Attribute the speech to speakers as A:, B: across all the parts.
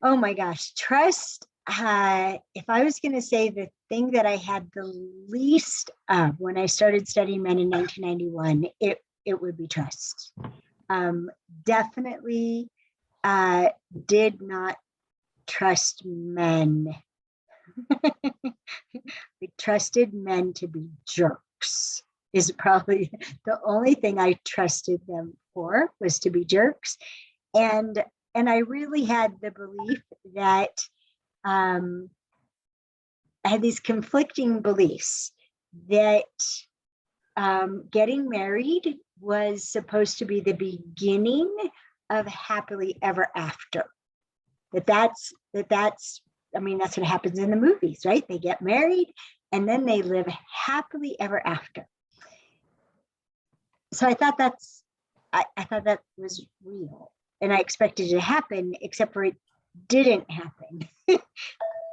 A: Oh my gosh, trust. If I was going to say the thing that I had the least of when I started studying men in 1991, it would be trust. Definitely did not trust men. We trusted men to be jerks, is probably the only thing I trusted them for, was to be jerks. And I really had the belief that I had these conflicting beliefs that getting married was supposed to be the beginning of happily ever after. That's I mean, that's what happens in the movies, right? They get married and then they live happily ever after. So I thought I thought that was real, and I expected it to happen, except for it didn't happen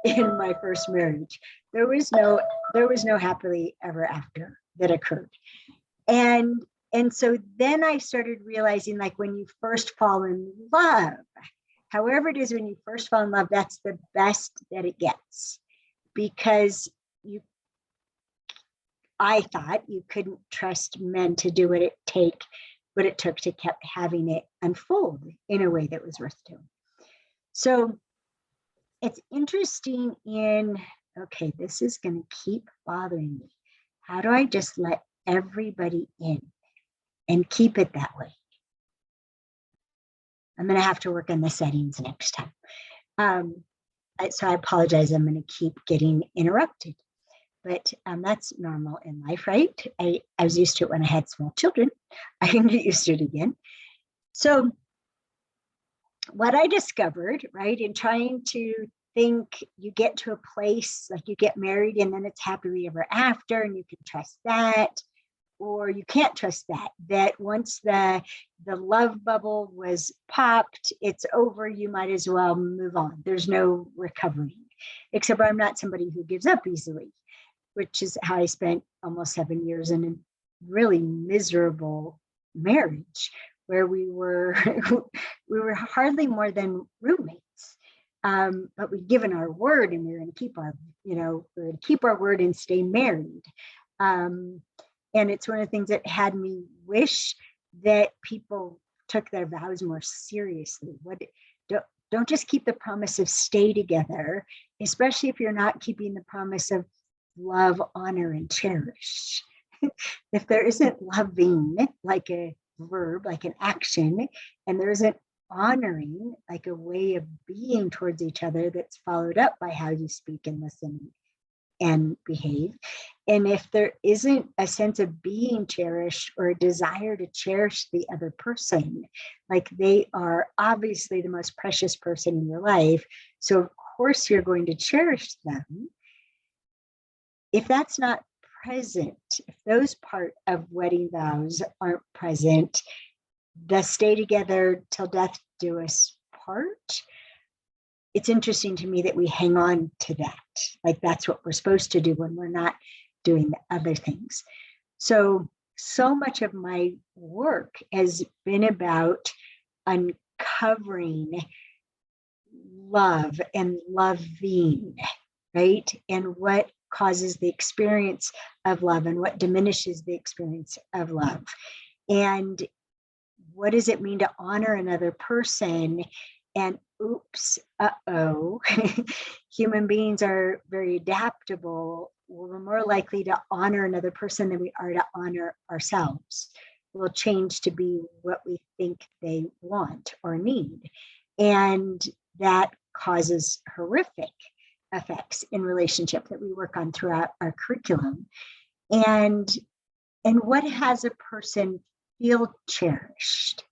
A: in my first marriage. There was no happily ever after that occurred. And so then I started realizing, like, when you first fall in love, however it is, when you first fall in love, that's the best that it gets, because I thought you couldn't trust men to do what it took to keep having it unfold in a way that was worth doing. So it's interesting okay, this is going to keep bothering me. How do I just let everybody in and keep it that way? I'm going to have to work on the settings next time. So I apologize. I'm going to keep getting interrupted. But that's normal in life, right? I was used to it when I had small children. I can get used to it again. So what I discovered, right, in trying to think, you get to a place, like you get married and then it's happily ever after and you can trust that, or you can't trust that once the love bubble was popped, it's over, you might as well move on. There's no recovering, except I'm not somebody who gives up easily, which is how I spent almost 7 years in a really miserable marriage where we were hardly more than roommates. But we'd given our word, and we were going to keep our word and stay married. And it's one of the things that had me wish that people took their vows more seriously. Don't just keep the promise of stay together, especially if you're not keeping the promise of love, honor, and cherish. If there isn't loving, like a verb, like an action, and there isn't honoring, like a way of being towards each other that's followed up by how you speak and listen and behave, and if there isn't a sense of being cherished or a desire to cherish the other person, like they are obviously the most precious person in your life, so of course you're going to cherish them. If that's not present, if those part of wedding vows aren't present, the stay together till death do us part, it's interesting to me that we hang on to that. Like that's what we're supposed to do when we're not doing the other things. So much of my work has been about uncovering love and loving, right? And what causes the experience of love and what diminishes the experience of love. And what does it mean to honor another person? And oops, human beings are very adaptable. We're more likely to honor another person than we are to honor ourselves. We'll change to be what we think they want or need. And that causes horrific effects in relationship that we work on throughout our curriculum. And what has a person feel cherished?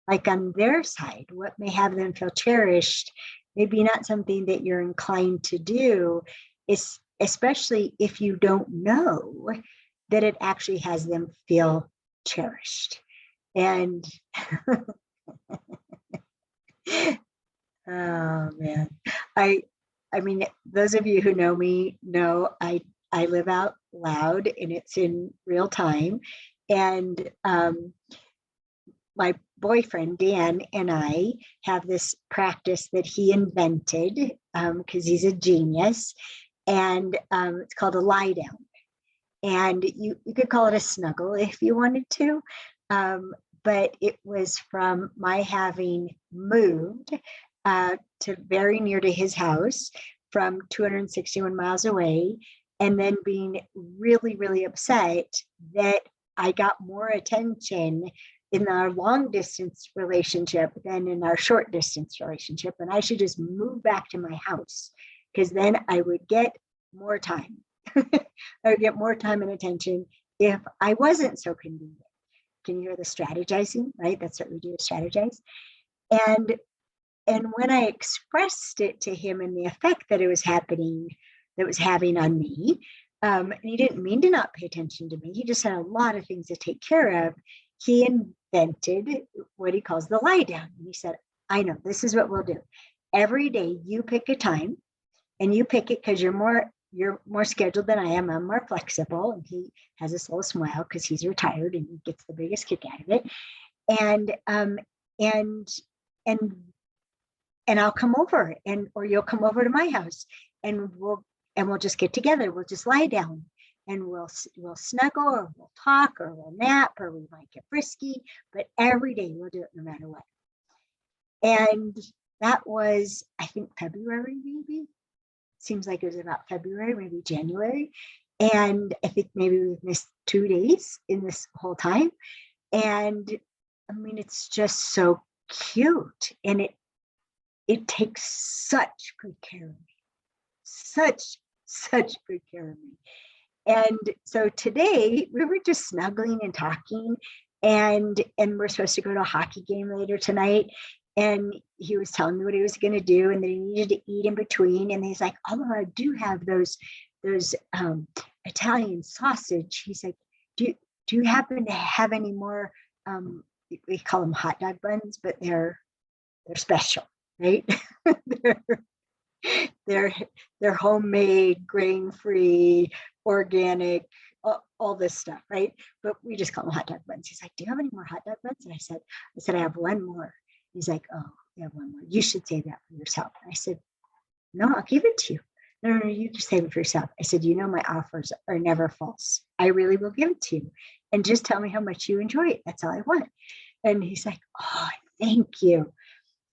A: Like on their side, what may have them feel cherished, maybe not something that you're inclined to do, is especially if you don't know that it actually has them feel cherished. And oh man, I mean, those of you who know me know I live out loud and it's in real time. And my boyfriend, Dan, and I have this practice that he invented because he's a genius. And it's called a lie down. And you could call it a snuggle if you wanted to. But it was from my having moved to very near to his house from 261 miles away, and then being really, really upset that I got more attention in our long distance relationship than in our short distance relationship. And I should just move back to my house because then I would get more time. I would get more time and attention if I wasn't so convenient. Can you hear the strategizing, right? That's what we do, strategize. And when I expressed it to him and the effect that it was happening, that was having on me, and he didn't mean to not pay attention to me. He just had a lot of things to take care of. He invented what he calls the lie down. And he said, I know, this is what we'll do. Every day you pick a time, and you pick it because you're more scheduled than I am. I'm more flexible. And he has this little smile because he's retired and he gets the biggest kick out of it. And I'll come over, or you'll come over to my house, and we'll just get together. We'll just lie down, and we'll snuggle, or we'll talk, or we'll nap, or we might get frisky. But every day we'll do it no matter what. And that was, I think, February, maybe. Seems like it was about February, maybe January. And I think maybe we've missed 2 days in this whole time. And I mean, it's just so cute. And it takes such good care of me. Such good care of me. And so today we were just snuggling and talking, and we're supposed to go to a hockey game later tonight. And he was telling me what he was going to do, and that he needed to eat in between. And he's like, although I do have those Italian sausage, he's like, do you happen to have any more? We call them hot dog buns, but they're special, right? they're homemade, grain-free, organic, all this stuff, right? But we just call them hot dog buns. He's like, do you have any more hot dog buns? And I said, I have one more. He's like, oh, you have one more. You should save that for yourself. And I said, no, I'll give it to you. No, you just save it for yourself. I said, my offers are never false. I really will give it to you. And just tell me how much you enjoy it. That's all I want. And he's like, oh, thank you.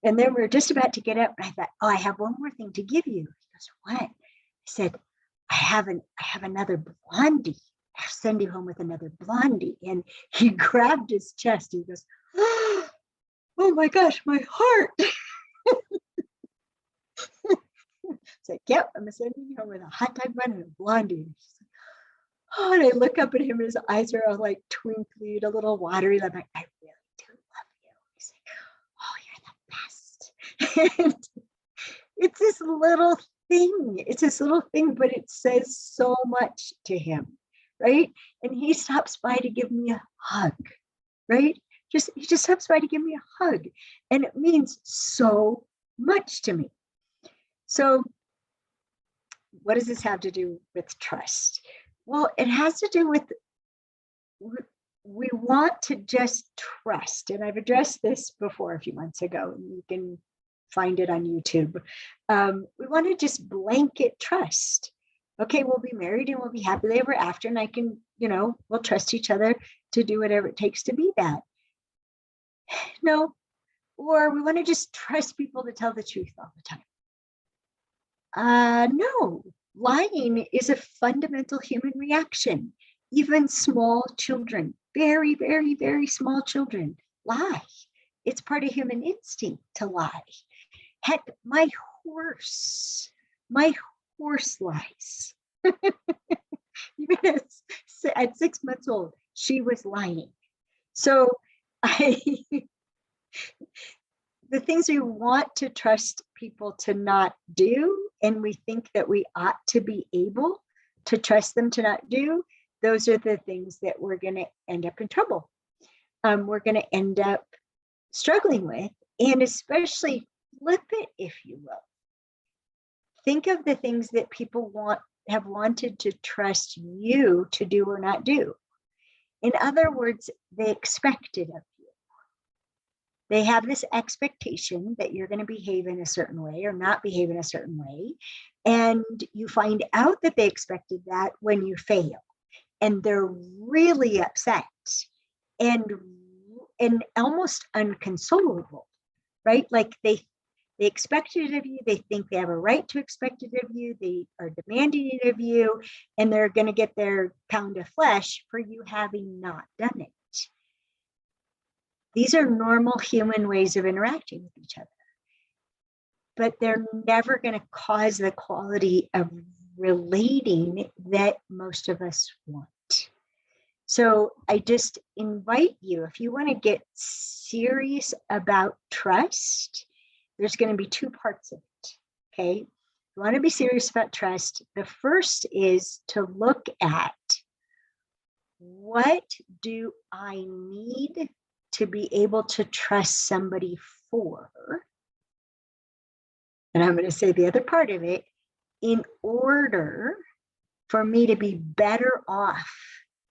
A: And then we're just about to get up. And I thought, oh, I have one more thing to give you. He goes, what? I said, I have another blondie. I'll send you home with another blondie. And he grabbed his chest. He goes, oh my gosh, my heart. It's like, yep, I'm sending you home with a hot dog bun and a blondie. And oh, and I look up at him and his eyes are all like twinkly, a little watery. I'm like, I really do love you. He's like, oh, you're the best. And it's this little thing. It's this little thing, but it says so much to him, right? And he stops by to give me a hug, right? He just stops by to give me a hug. And it means so much to me. So what does this have to do with trust? Well, it has to do with, we want to just trust. And I've addressed this before a few months ago, and you can find it on YouTube. We want to just blanket trust. Okay, we'll be married and we'll be happily ever after, and I can, we'll trust each other to do whatever it takes to be that. No, or we want to just trust people to tell the truth all the time. No, lying is a fundamental human reaction. Even small children, very, very, very small children, lie. It's part of human instinct to lie. Heck, my horse lies. Even at 6 months old, she was lying. So the things we want to trust people to not do, and we think that we ought to be able to trust them to not do, those are the things that we're going to end up in trouble. We're going to end up struggling with, and especially flip it, if you will. Think of the things that people have wanted to trust you to do or not do. In other words, they expected of you. They have this expectation that you're going to behave in a certain way or not behave in a certain way. And you find out that they expected that when you fail. And they're really upset and almost inconsolable, right? Like they expected it of you. They think they have a right to expect it of you. They are demanding it of you, and they're going to get their pound of flesh for you having not done it. These are normal human ways of interacting with each other, but they're never going to cause the quality of relating that most of us want. So I just invite you, if you want to get serious about trust, there's going to be two parts of it, okay? If you want to be serious about trust, the first is to look at, what do I need to be able to trust somebody for? And I'm going to say the other part of it, in order for me to be better off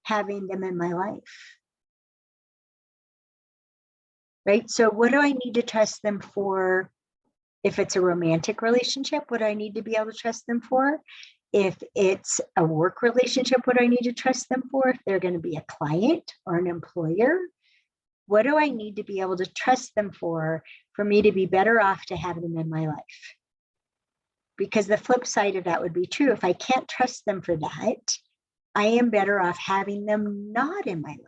A: having them in my life, right? So what do I need to trust them for? If it's a romantic relationship, what do I need to be able to trust them for? If it's a work relationship, what do I need to trust them for? If they're going to be a client or an employer, what do I need to be able to trust them for me to be better off to have them in my life? Because the flip side of that would be true. If I can't trust them for that, I am better off having them not in my life.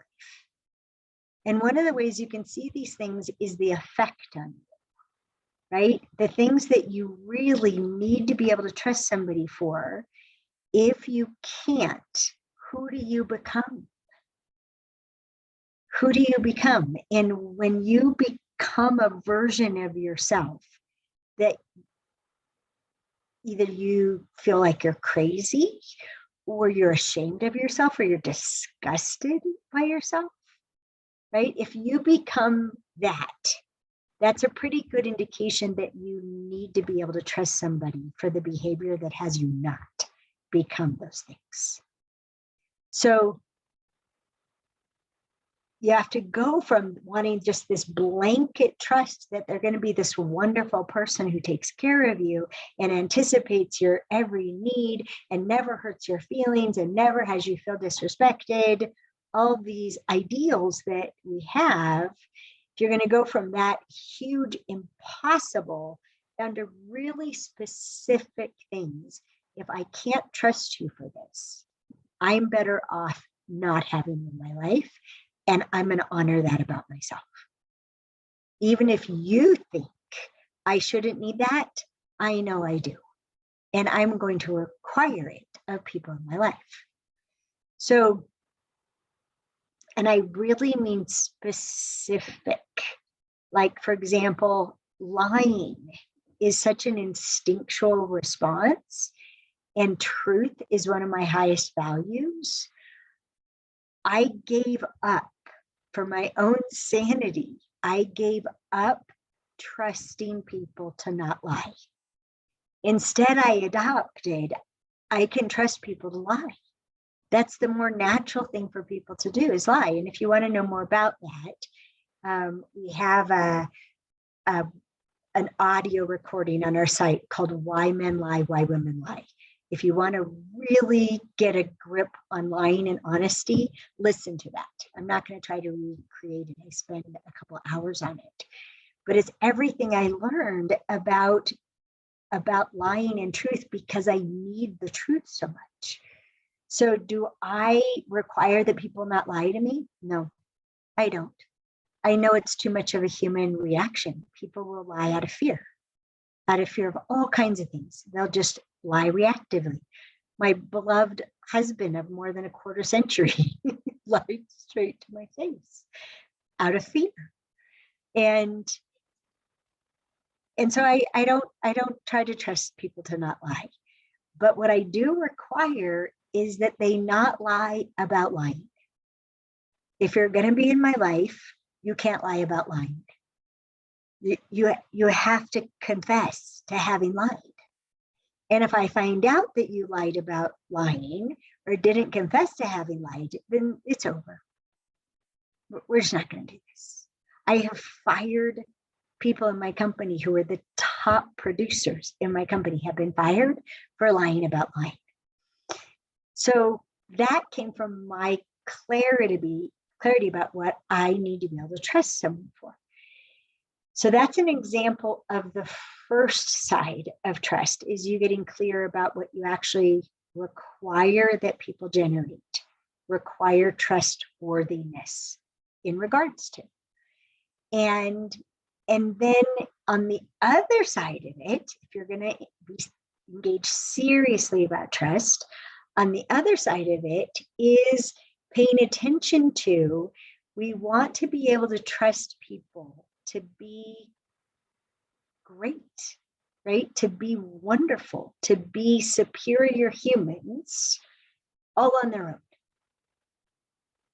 A: And one of the ways you can see these things is the effect on you, right? The things that you really need to be able to trust somebody for, if you can't, who do you become? Who do you become? And when you become a version of yourself that either you feel like you're crazy, or you're ashamed of yourself, or you're disgusted by yourself, right? If you become that, that's a pretty good indication that you need to be able to trust somebody for the behavior that has you not become those things. So you have to go from wanting just this blanket trust that they're going to be this wonderful person who takes care of you and anticipates your every need and never hurts your feelings and never has you feel disrespected. All these ideals that we have, if you're going to go from that huge impossible down to really specific things, if I can't trust you for this, I'm better off not having them in my life. And I'm going to honor that about myself. Even if you think I shouldn't need that, I know I do. And I'm going to require it of people in my life. So, and I really mean specific. Like, for example, lying is such an instinctual response, and truth is one of my highest values. I gave up, for my own sanity, I gave up trusting people to not lie. Instead, I adopted, I can trust people to lie. That's the more natural thing for people to do, is lie. And if you want to know more about that, we have an audio recording on our site called Why Men Lie, Why Women Lie. If you want to really get a grip on lying and honesty, listen to that. I'm not going to try to recreate it. I spend a couple hours on it. But it's everything I learned about lying and truth, because I need the truth so much. So do I require that people not lie to me? No, I don't. I know it's too much of a human reaction. People will lie out of fear of all kinds of things. They'll just lie reactively. My beloved husband of more than a quarter century lied straight to my face out of fear. And so I don't try to trust people to not lie. But what I do require is that they not lie about lying. If you're going to be in my life, you can't lie about lying. You have to confess to having lied. And if I find out that you lied about lying or didn't confess to having lied, then it's over. We're just not going to do this. I have fired people in my company who were the top producers in my company have been fired for lying about lying. So that came from my clarity about what I need to be able to trust someone for. So that's an example of the first side of trust, is you getting clear about what you actually require that people generate, require trustworthiness in regards to. And then on the other side of it, if you're going to engage seriously about trust, on the other side of it is paying attention to, we want to be able to trust people to be great, right? To be wonderful, to be superior humans all on their own.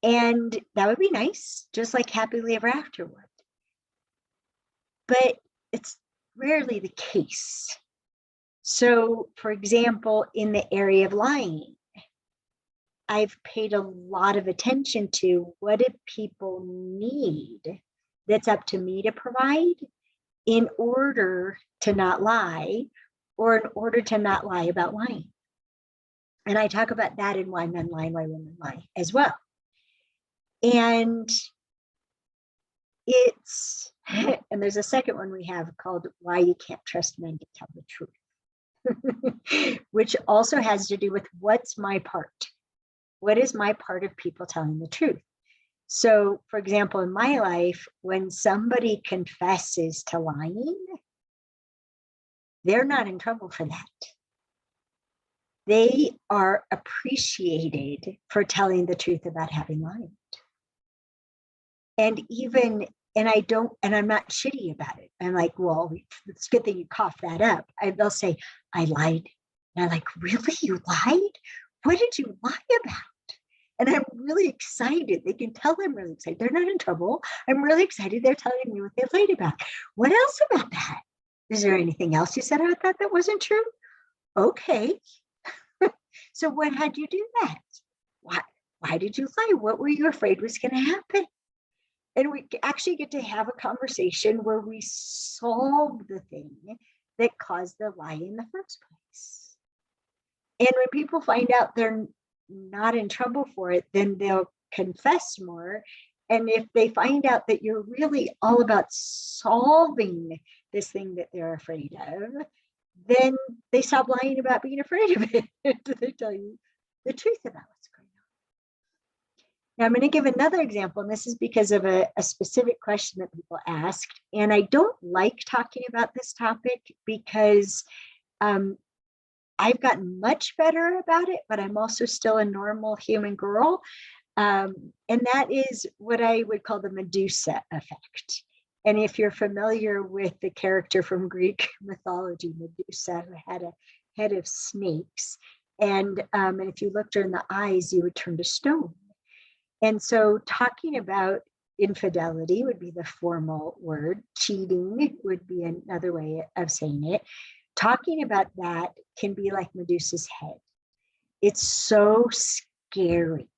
A: And that would be nice, just like happily ever afterward. But it's rarely the case. So, for example, in the area of lying, I've paid a lot of attention to what do people need that's up to me to provide in order to not lie, or in order to not lie about lying. And I talk about that in Why Men Lie and Why Women Lie as well. And and there's a second one we have called Why You Can't Trust Men to Tell the Truth, which also has to do with what's my part? What is my part of people telling the truth? So, for example, in my life, when somebody confesses to lying, they're not in trouble for that. They are appreciated for telling the truth about having lied. And I'm not shitty about it. I'm like, well, it's a good thing you coughed that up. They'll say, I lied. And I'm like, really? You lied? What did you lie about? And I'm really excited. They can tell I'm really excited. They're not in trouble. I'm really excited. They're telling me what they lied about. What else about that? Is there anything else you said about that wasn't true? Okay. So what had you do that? Why did you lie? What were you afraid was going to happen? And we actually get to have a conversation where we solve the thing that caused the lie in the first place. And when people find out they're not in trouble for it, then they'll confess more. And if they find out that you're really all about solving this thing that they're afraid of, then they stop lying about being afraid of it. They tell you the truth about what's going on. Now, I'm going to give another example, and this is because of a specific question that people asked. And I don't like talking about this topic because I've gotten much better about it, but I'm also still a normal human girl. And that is what I would call the Medusa effect. And if you're familiar with the character from Greek mythology, Medusa, who had a head of snakes, and if you looked her in the eyes, you would turn to stone. And so talking about infidelity would be the formal word. Cheating would be another way of saying it. Talking about that can be like Medusa's head. It's so scary.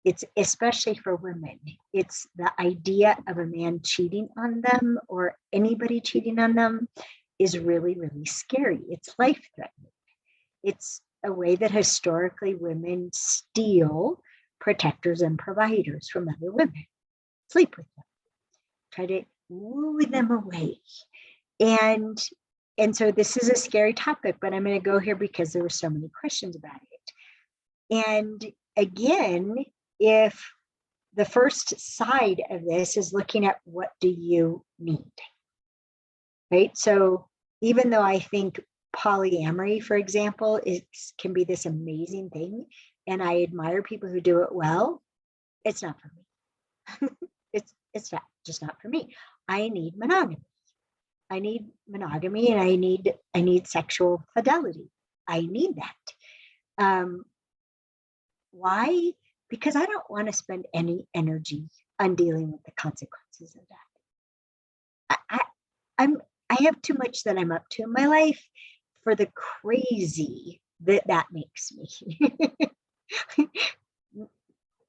A: It's especially for women. It's the idea of a man cheating on them or anybody cheating on them is really, really scary. It's life-threatening. It's a way that historically women steal protectors and providers from other women. Sleep with them. Try to woo them away. And so this is a scary topic, but I'm going to go here because there were so many questions about it. And again, if the first side of this is looking at what do you need, right? So even though I think polyamory, for example, can be this amazing thing, and I admire people who do it well, it's not for me. It's not just not for me. I need monogamy. I need monogamy, and I need sexual fidelity. I need that. Why? Because I don't want to spend any energy on dealing with the consequences of that. I have too much that I'm up to in my life for the crazy that makes me.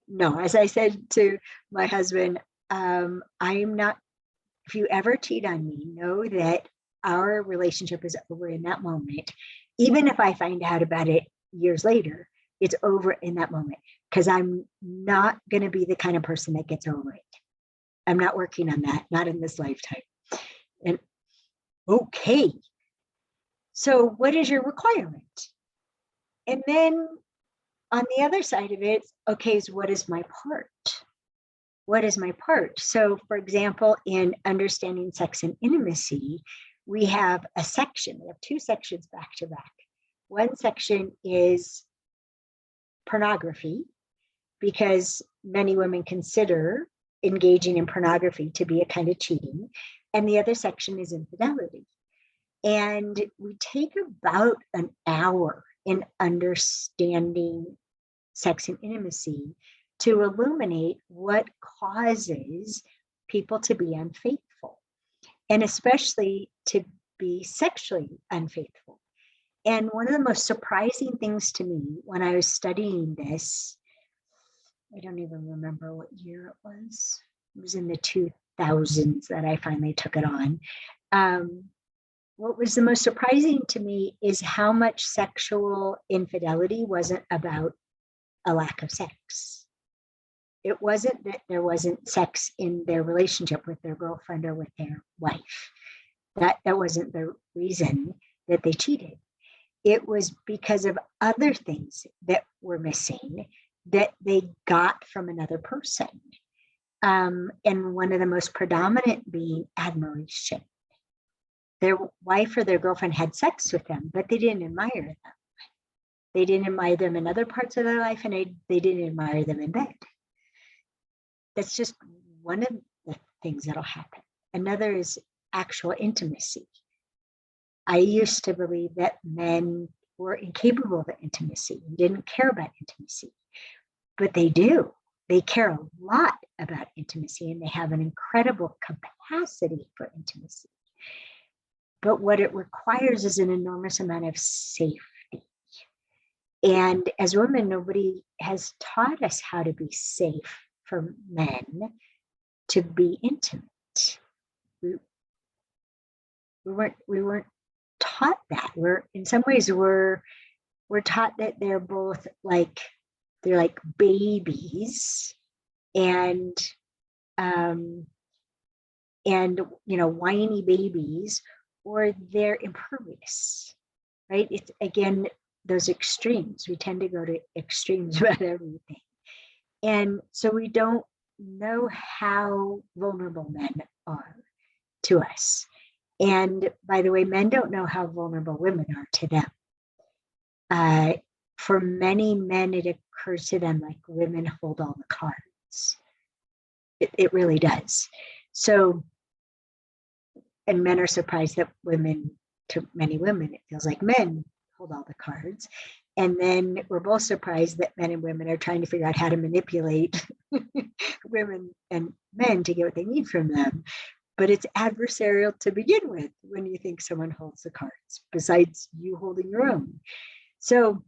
A: No, as I said to my husband, I'm not, if you ever cheat on me, know that our relationship is over in that moment. Even if I find out about it years later, it's over in that moment, because I'm not going to be the kind of person that gets over it. I'm not working on that, not in this lifetime. And okay, so what is your requirement? And then on the other side of it, okay, so what is my part? What is my part? So, for example, in understanding sex and intimacy, we have a section, we have two sections back to back. One section is pornography, because many women consider engaging in pornography to be a kind of cheating. And the other section is infidelity. And we take about an hour in understanding sex and intimacy to illuminate what causes people to be unfaithful, and especially to be sexually unfaithful. And one of the most surprising things to me when I was studying this, I don't even remember what year it was. It was in the 2000s that I finally took it on. What was the most surprising to me is how much sexual infidelity wasn't about a lack of sex. It wasn't that there wasn't sex in their relationship with their girlfriend or with their wife. That wasn't the reason that they cheated. It was because of other things that were missing that they got from another person. And one of the most predominant being admiration. Their wife or their girlfriend had sex with them, but they didn't admire them. They didn't admire them in other parts of their life, and they didn't admire them in bed. That's just one of the things that'll happen. Another is actual intimacy. I used to believe that men were incapable of intimacy and didn't care about intimacy, but they do. They care a lot about intimacy, and they have an incredible capacity for intimacy. But what it requires is an enormous amount of safety. And as women, nobody has taught us how to be safe for men to be intimate. We weren't taught that. In some ways we're taught that they're both like babies and whiny babies, or they're impervious, right? It's again those extremes. We tend to go to extremes about everything. And so we don't know how vulnerable men are to us. And by the way, men don't know how vulnerable women are to them. For many men, it occurs to them like women hold all the cards. It really does. So, and men are surprised that to many women, it feels like men hold all the cards. And then we're both surprised that men and women are trying to figure out how to manipulate women and men to get what they need from them. But it's adversarial to begin with when you think someone holds the cards, besides you holding your own. So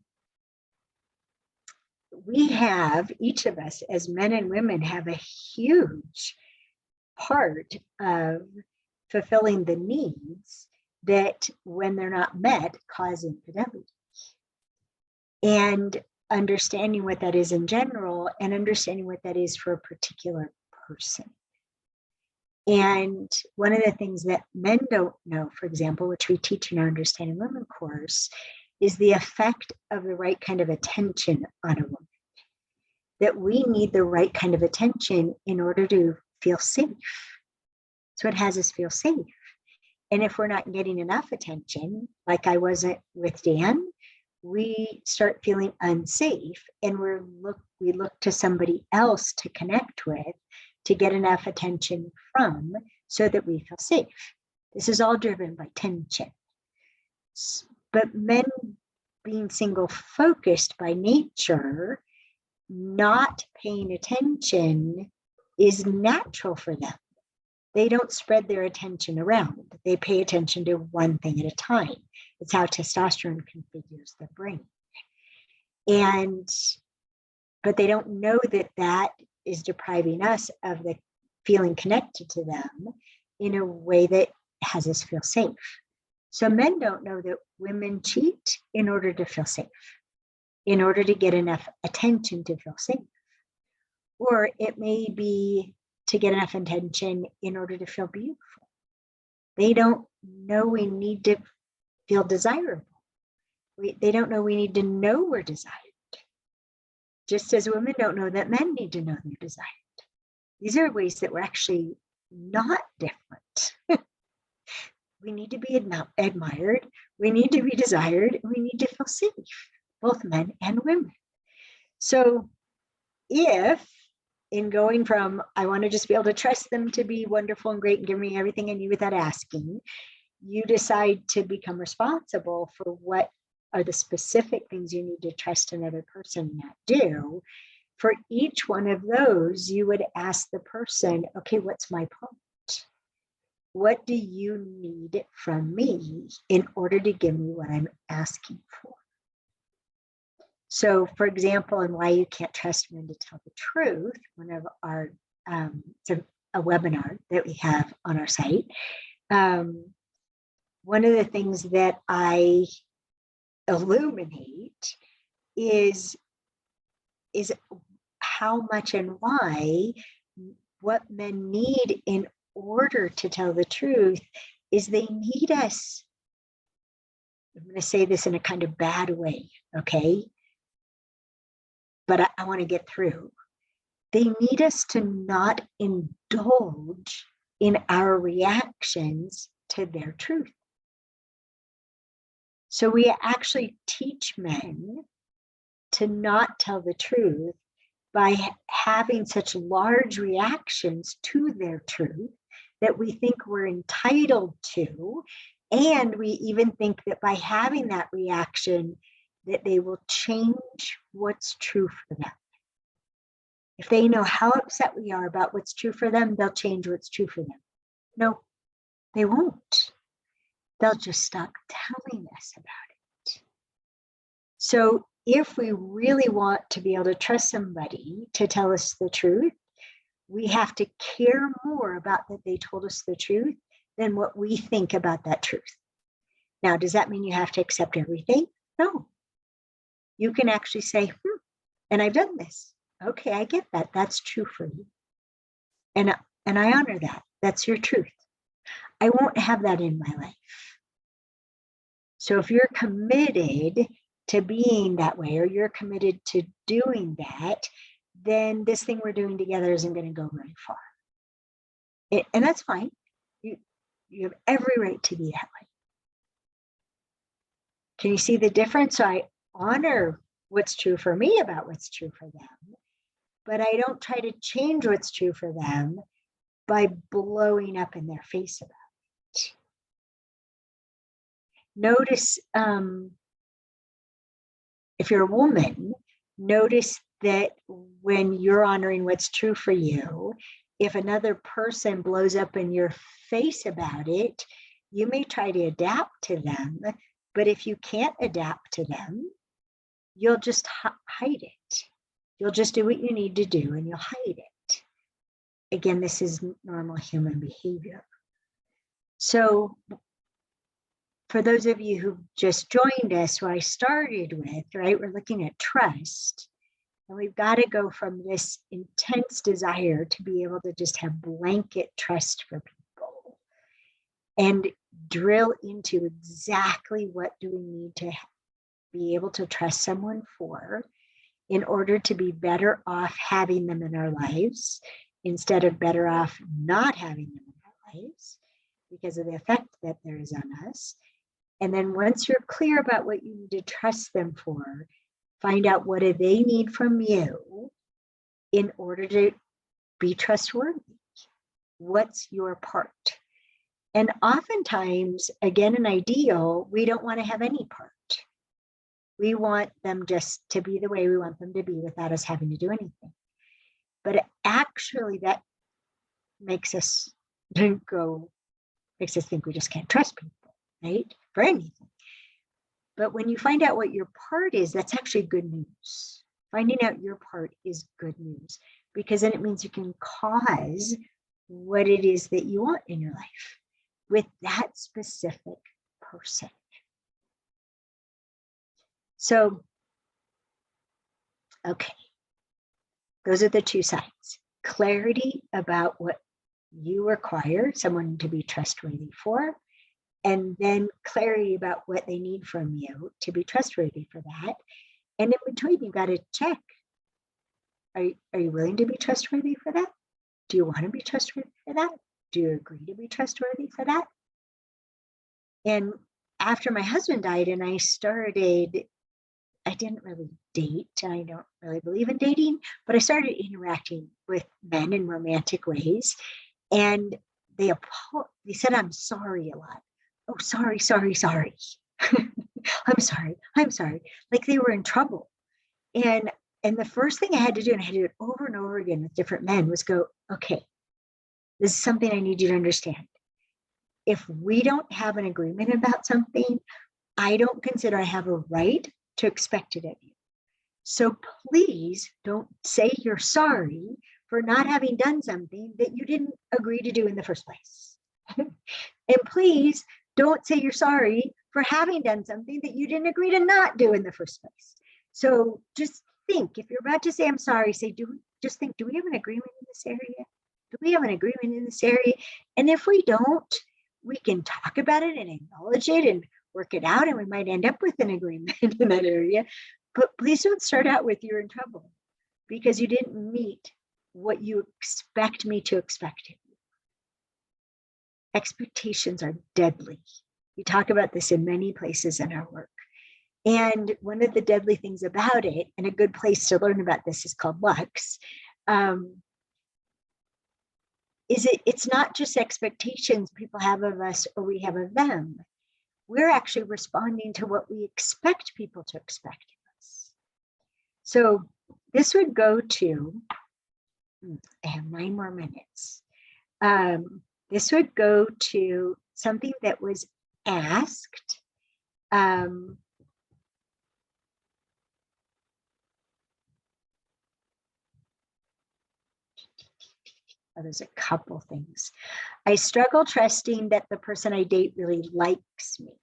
A: we have, each of us as men and women, have a huge part of fulfilling the needs that, when they're not met, cause infidelity. And understanding what that is in general, and understanding what that is for a particular person. And one of the things that men don't know, for example, which we teach in our Understanding Women course, is the effect of the right kind of attention on a woman. That we need the right kind of attention in order to feel safe. So it has us feel safe. And if we're not getting enough attention, like I wasn't with Dan, we start feeling unsafe, and we look to somebody else to connect with, to get enough attention from, so that we feel safe. This is all driven by tension. But men, being single focused by nature, not paying attention is natural for them. They don't spread their attention around. They pay attention to one thing at a time. It's how testosterone configures the brain. But they don't know that is depriving us of the feeling connected to them in a way that has us feel safe. So men don't know that women cheat in order to feel safe, in order to get enough attention to feel safe. Or it may be to get enough attention in order to feel beautiful. They don't know we need to feel desirable. They don't know we need to know we're desired. Just as women don't know that men need to know they're desired. These are ways that we're actually not different. We need to be admired. We need to be desired. We need to feel safe, both men and women. So if in going from, I want to just be able to trust them to be wonderful and great and give me everything I need without asking, you decide to become responsible for what are the specific things you need to trust another person not do. For each one of those, you would ask the person, okay, what's my part? What do you need from me in order to give me what I'm asking for? So, for example, and why you can't trust men to tell the truth, one of our, it's a webinar that we have on our site. One of the things that I illuminate is how much and why what men need in order to tell the truth is they need us. I'm going to say this in a kind of bad way, okay? But I want to get through. They need us to not indulge in our reactions to their truth. So we actually teach men to not tell the truth by having such large reactions to their truth that we think we're entitled to. And we even think that by having that reaction, that they will change what's true for them. If they know how upset we are about what's true for them, they'll change what's true for them. No, they won't. They'll just stop telling us about it. So if we really want to be able to trust somebody to tell us the truth, we have to care more about that they told us the truth than what we think about that truth. Now, does that mean you have to accept everything? No. You can actually say, and I've done this. Okay, I get that. That's true for you. And I honor that. That's your truth. I won't have that in my life. So if you're committed to being that way, or you're committed to doing that, then this thing we're doing together isn't going to go very far. And that's fine. You have every right to be that way. Can you see the difference? So I honor what's true for me about what's true for them, but I don't try to change what's true for them by blowing up in their face about it. Notice, if you're a woman, notice that when you're honoring what's true for you, if another person blows up in your face about it, you may try to adapt to them, but if you can't adapt to them, you'll just hide it. You'll just do what you need to do and you'll hide it. Again, this is normal human behavior. So for those of you who just joined us, who I started with, right, we're looking at trust. And we've got to go from this intense desire to be able to just have blanket trust for people and drill into exactly what do we need to be able to trust someone for in order to be better off having them in our lives instead of better off not having them in our lives because of the effect that there is on us. And then once you're clear about what you need to trust them for, find out what do they need from you in order to be trustworthy. What's your part? And oftentimes, again, an ideal, we don't want to have any part. We want them just to be the way we want them to be without us having to do anything. But actually that makes us think we just can't trust people, right? For anything. But when you find out what your part is, that's actually good news. Finding out your part is good news because then it means you can cause what it is that you want in your life with that specific person. So, okay, those are the two sides. Clarity about what you require someone to be trustworthy for, and then clarity about what they need from you to be trustworthy for that. And in between, you got to check. Are you willing to be trustworthy for that? Do you want to be trustworthy for that? Do you agree to be trustworthy for that? And after my husband died and I didn't really date. I don't really believe in dating, but I started interacting with men in romantic ways. And they said, I'm sorry a lot. Oh, sorry. I'm sorry. Like they were in trouble. And the first thing I had to do, and I had to do it over and over again with different men, was go, okay, this is something I need you to understand. If we don't have an agreement about something, I don't consider I have a right to expect it of you. So please don't say you're sorry for not having done something that you didn't agree to do in the first place. And please don't say you're sorry for having done something that you didn't agree to not do in the first place. So just think, if you're about to say I'm sorry, just think, do we have an agreement in this area? Do we have an agreement in this area? And if we don't, we can talk about it and acknowledge it and work it out, and we might end up with an agreement in that area. But please don't start out with you're in trouble because you didn't meet what you expect me to expect of you. Expectations are deadly. We talk about this in many places in our work. And one of the deadly things about it, and a good place to learn about this is called Lux, it's not just expectations people have of us or we have of them. We're actually responding to what we expect people to expect of us. So this would go to, I have 9 more minutes. This would go to something that was asked. There's a couple things. I struggle trusting that the person I date really likes me.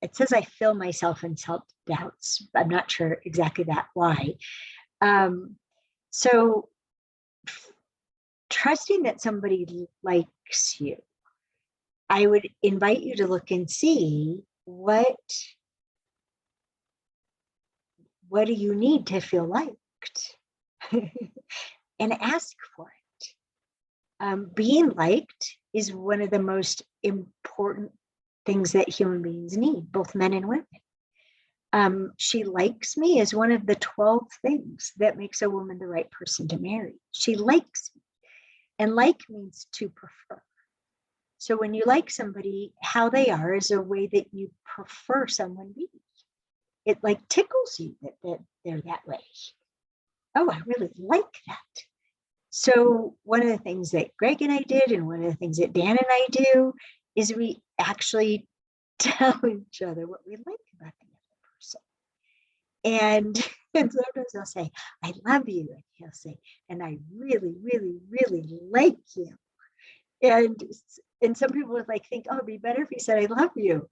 A: It says I feel myself in self-doubts. I'm not sure exactly why. So trusting that somebody likes you, I would invite you to look and see what do you need to feel liked? And ask for it. Being liked is one of the most important things that human beings need, both men and women. She likes me is one of the 12 things that makes a woman the right person to marry. She likes me. And like means to prefer. So when you like somebody, how they are is a way that you prefer someone be. It like tickles you that they're that way. Oh, I really like that. So one of the things that Greg and I did, and one of the things that Dan and I do, is we actually tell each other what we like about the other person. And sometimes they'll say, I love you. And he'll say, and I really, really, really like you. And some people would like think, oh, it'd be better if he said, I love you.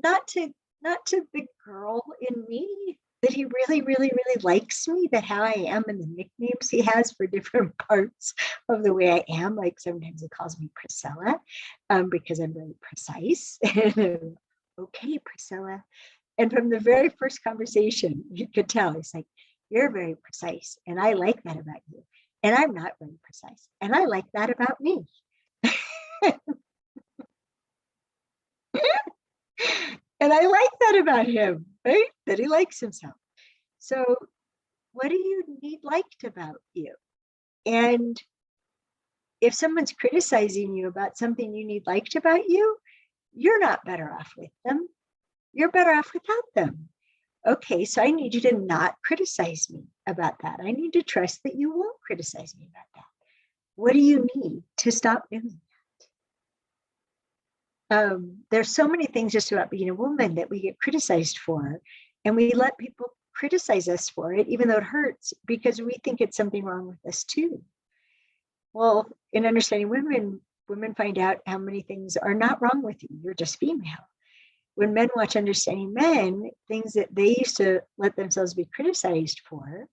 A: Not to the girl in me, that he really, really, really likes me, that how I am and the nicknames he has for different parts of the way I am. Like sometimes he calls me Priscilla because I'm very precise. Okay, Priscilla. And from the very first conversation, you could tell, it's like, you're very precise. And I like that about you. And I'm not very precise. And I like that about me. And I like that about him, right? That he likes himself. So what do you need liked about you? And if someone's criticizing you about something you need liked about you, you're not better off with them. You're better off without them. Okay, so I need you to not criticize me about that. I need to trust that you won't criticize me about that. What do you need to stop doing that? There's so many things just about being a woman that we get criticized for, and we let people criticize us for it, even though it hurts, because we think it's something wrong with us too. Well, in understanding women, women find out how many things are not wrong with you. You're just female. When men watch Understanding Men, things that they used to let themselves be criticized for,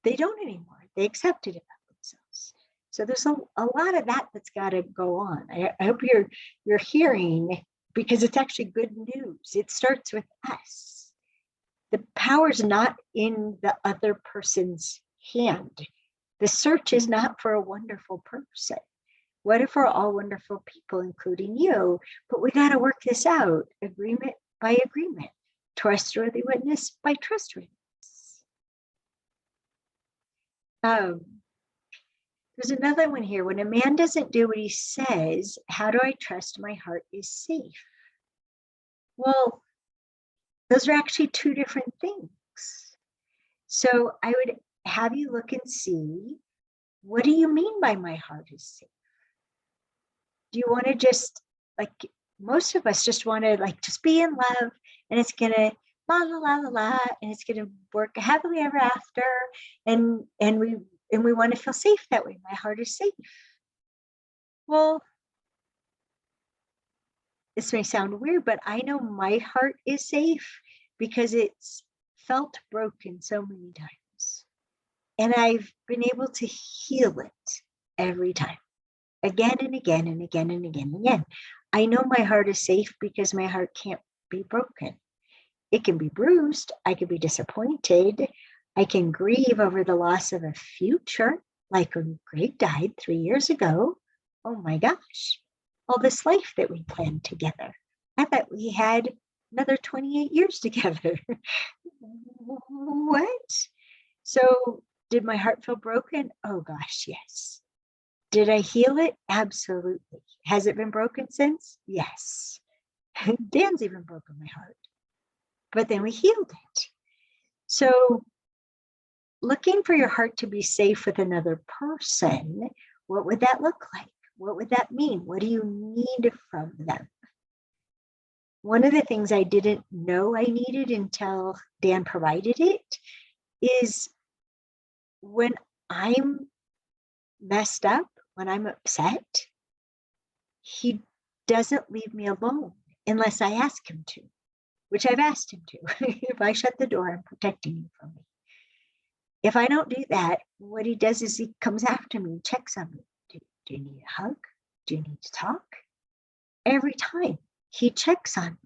A: they don't anymore. They accept it about themselves. So there's a lot of that that's got to go on. I hope you're hearing, because it's actually good news. It starts with us. The power's not in the other person's hand. The search is not for a wonderful person. What if we're all wonderful people, including you? But we got to work this out, agreement by agreement, trustworthy witness by trustworthiness. There's another one here. When a man doesn't do what he says, how do I trust my heart is safe? Well, those are actually two different things. So I would have you look and see, what do you mean by my heart is safe? Do you want to just, like, most of us just want to like just be in love, and it's gonna la la la la la, and it's gonna work happily ever after, and we want to feel safe that way. My heart is safe. Well, this may sound weird, but I know my heart is safe because it's felt broken so many times, and I've been able to heal it every time. Again and again and again and again and again. I know my heart is safe because my heart can't be broken. It can be bruised. I can be disappointed. I can grieve over the loss of a future, like when Greg died 3 years ago. Oh my gosh, all this life that we planned together. I thought we had another 28 years together. What? So did my heart feel broken? Oh gosh, yes. Did I heal it? Absolutely. Has it been broken since? Yes. Dan's even broken my heart. But then we healed it. So looking for your heart to be safe with another person, what would that look like? What would that mean? What do you need from them? One of the things I didn't know I needed until Dan provided it is when I'm messed up, when I'm upset, he doesn't leave me alone unless I ask him to, which I've asked him to. If I shut the door, I'm protecting you from me. If I don't do that, what he does is he comes after me, checks on me. Do you need a hug? Do you need to talk? Every time he checks on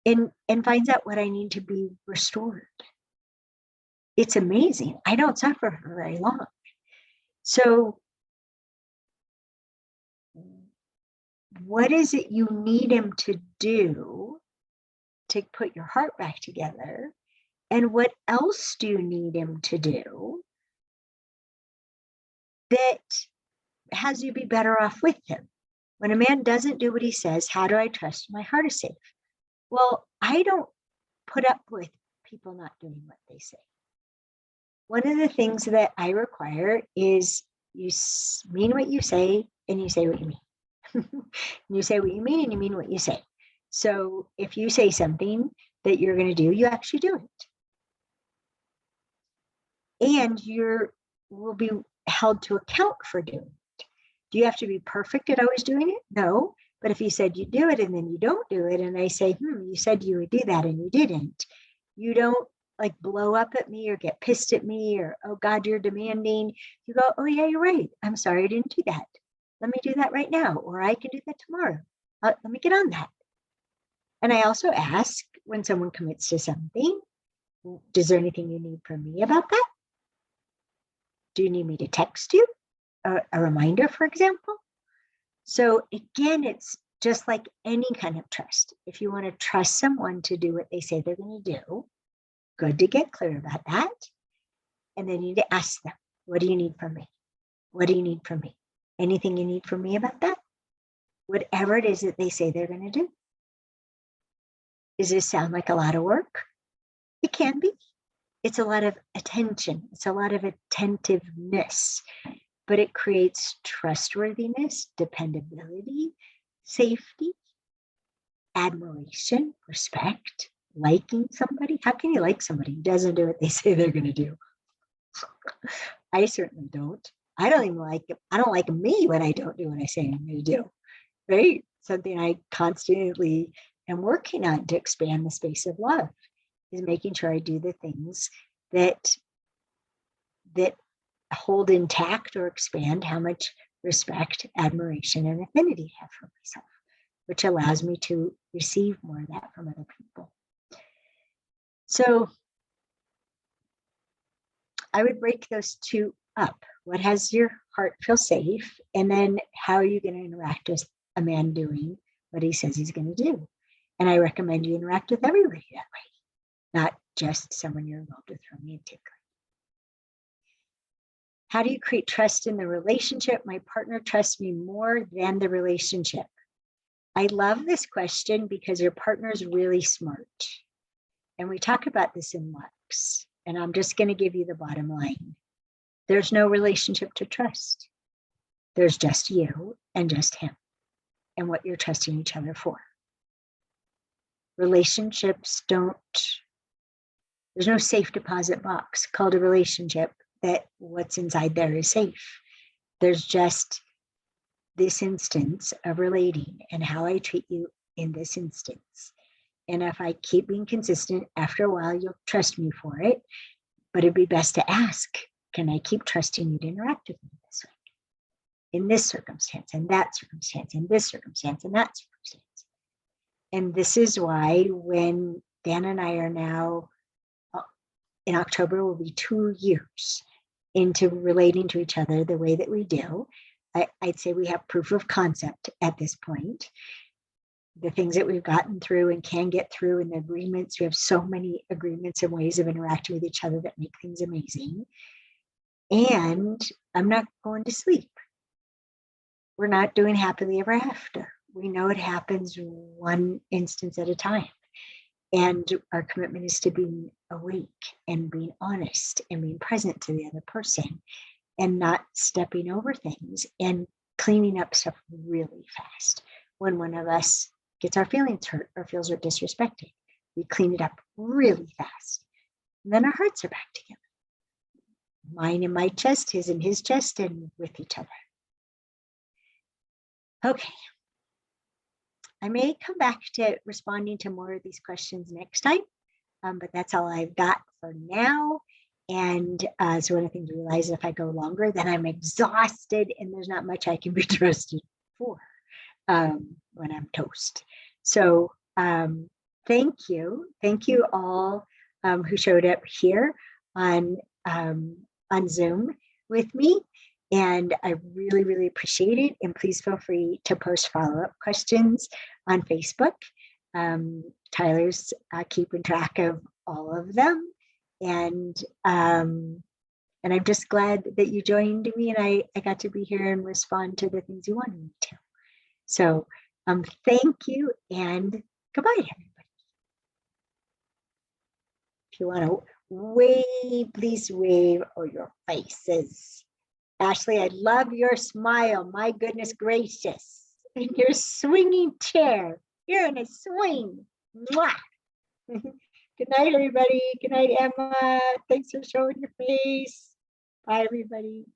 A: me and finds out what I need to be restored. It's amazing. I don't suffer for very long. So what is it you need him to do to put your heart back together? And what else do you need him to do that has you be better off with him? When a man doesn't do what he says, how do I trust my heart is safe? Well, I don't put up with people not doing what they say. One of the things that I require is you mean what you say and you say what you mean. You say what you mean and you mean what you say. So if you say something that you're going to do, you actually do it. And you will be held to account for doing it. Do you have to be perfect at always doing it? No. But if you said you do it and then you don't do it, and I say, you said you would do that and you didn't, you don't like blow up at me or get pissed at me or, oh God, you're demanding. You go, oh yeah, you're right. I'm sorry I didn't do that. Let me do that right now, or I can do that tomorrow. Let me get on that. And I also ask when someone commits to something, is there anything you need from me about that? Do you need me to text you? A reminder, for example? So again, it's just like any kind of trust. If you want to trust someone to do what they say they're going to do, good to get clear about that. And then you need to ask them, what do you need from me? What do you need from me? Anything you need from me about that? Whatever it is that they say they're going to do. Does this sound like a lot of work? It can be. It's a lot of attention. It's a lot of attentiveness, but it creates trustworthiness, dependability, safety, admiration, respect, liking somebody. How can you like somebody who doesn't do what they say they're going to do? I certainly don't. I don't like me when I don't do what I say I'm going to do, right? Something I constantly am working on to expand the space of love is making sure I do the things that hold intact or expand how much respect, admiration, and affinity I have for myself, which allows me to receive more of that from other people. So I would break those two up. What has your heart feel safe? And then how are you going to interact with a man doing what he says he's going to do? And I recommend you interact with everybody that way, not just someone you're involved with romantically. How do you create trust in the relationship? My partner trusts me more than the relationship. I love this question because your partner is really smart. And we talk about this in Lux. And I'm just going to give you the bottom line. There's no relationship to trust. There's just you and just him and what you're trusting each other for. Relationships there's no safe deposit box called a relationship that what's inside there is safe. There's just this instance of relating and how I treat you in this instance. And if I keep being consistent, after a while, you'll trust me for it. But it'd be best to ask, can I keep trusting you to interact with me this way? In this circumstance, and that circumstance, in this circumstance, and that circumstance. And this is why when Dan and I are now, in October will be 2 years into relating to each other the way that we do. I'd say we have proof of concept at this point. The things that we've gotten through and can get through and the agreements, we have so many agreements and ways of interacting with each other that make things amazing. And I'm not going to sleep. We're not doing happily ever after. We know it happens one instance at a time. And our commitment is to being awake and being honest and being present to the other person and not stepping over things and cleaning up stuff really fast. When one of us gets our feelings hurt or feels we're disrespected, we clean it up really fast. And then our hearts are back together. Mine in my chest, his in his chest, and with each other. Okay. I may come back to responding to more of these questions next time, but that's all I've got for now. And so one of the things I realize if I go longer, then I'm exhausted and there's not much I can be trusted for when I'm toast. So thank you. Thank you all who showed up here on Zoom with me. And I really, really appreciate it. And please feel free to post follow-up questions on Facebook. Tyler's keeping track of all of them. And I'm just glad that you joined me and I got to be here and respond to the things you wanted me to. So thank you and goodbye, everybody. If you want to wave, please wave or your faces. Ashley, I love your smile. My goodness gracious. And your swinging chair. You're in a swing. Mwah. Good night, everybody. Good night, Emma. Thanks for showing your face. Bye, everybody.